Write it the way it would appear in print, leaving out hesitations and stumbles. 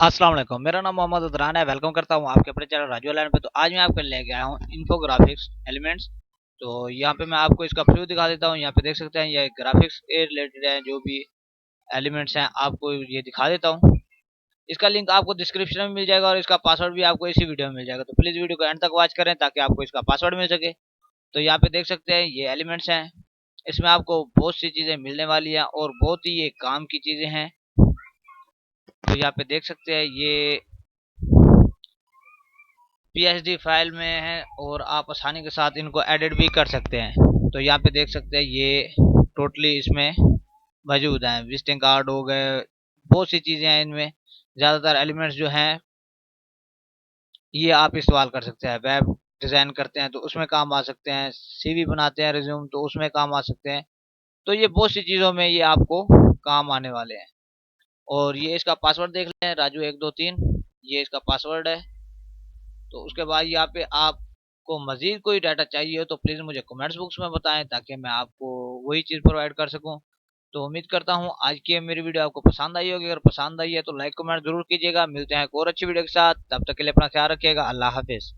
अस्सलाम वालेकुम, मेरा नाम मोहम्मद उदरान है। वेलकम करता हूँ आपके अपने चैनल राजू लैंड पे। तो आज मैं आपके लिए लेके आया हूँ इन्फोग्राफिक्स एलिमेंट्स। तो यहाँ पे मैं आपको इसका प्रीव्यू दिखा देता हूँ। यहाँ पे देख सकते हैं ये ग्राफिक्स के रिलेटेड है, जो भी एलिमेंट्स हैं आपको ये दिखा देता हूँ। इसका लिंक आपको डिस्क्रिप्शन में मिल जाएगा और इसका पासवर्ड भी आपको इसी वीडियो में मिल जाएगा। तो प्लीज़ वीडियो को एंड तक वॉच करें ताकि आपको इसका पासवर्ड मिल सके। तो यहाँ पे देख सकते हैं ये एलिमेंट्स हैं। इसमें आपको बहुत सी चीज़ें मिलने वाली हैं और बहुत ही ये काम की चीज़ें हैं। तो यहाँ पे देख सकते हैं ये पीएचडी फाइल में है और आप आसानी के साथ इनको एडिट भी कर सकते हैं। तो यहाँ पे देख सकते हैं ये टोटली इसमें मौजूद हैं। विजिटिंग कार्ड हो गए, बहुत सी चीज़ें हैं इनमें। ज़्यादातर एलिमेंट्स जो हैं ये आप इस्तेमाल कर सकते हैं। वेब डिज़ाइन करते हैं तो उसमें काम आ सकते हैं, सीवी बनाते हैं रिज्यूम तो उसमें काम आ सकते हैं। तो ये बहुत सी चीज़ों में ये आपको काम आने वाले हैं। और ये इसका पासवर्ड देख लें, राजू 123, ये इसका पासवर्ड है। तो उसके बाद यहाँ पे आपको मजीद कोई डाटा चाहिए हो तो प्लीज़ मुझे कमेंट्स बॉक्स में बताएं ताकि मैं आपको वही चीज़ प्रोवाइड कर सकूं। तो उम्मीद करता हूँ आज की मेरी वीडियो आपको पसंद आई होगी। अगर पसंद आई है तो लाइक कमेंट जरूर कीजिएगा। मिलते हैं एक और अच्छी वीडियो के साथ, तब तक के लिए अपना ख्याल रखिएगा। अल्लाह हाफिज़।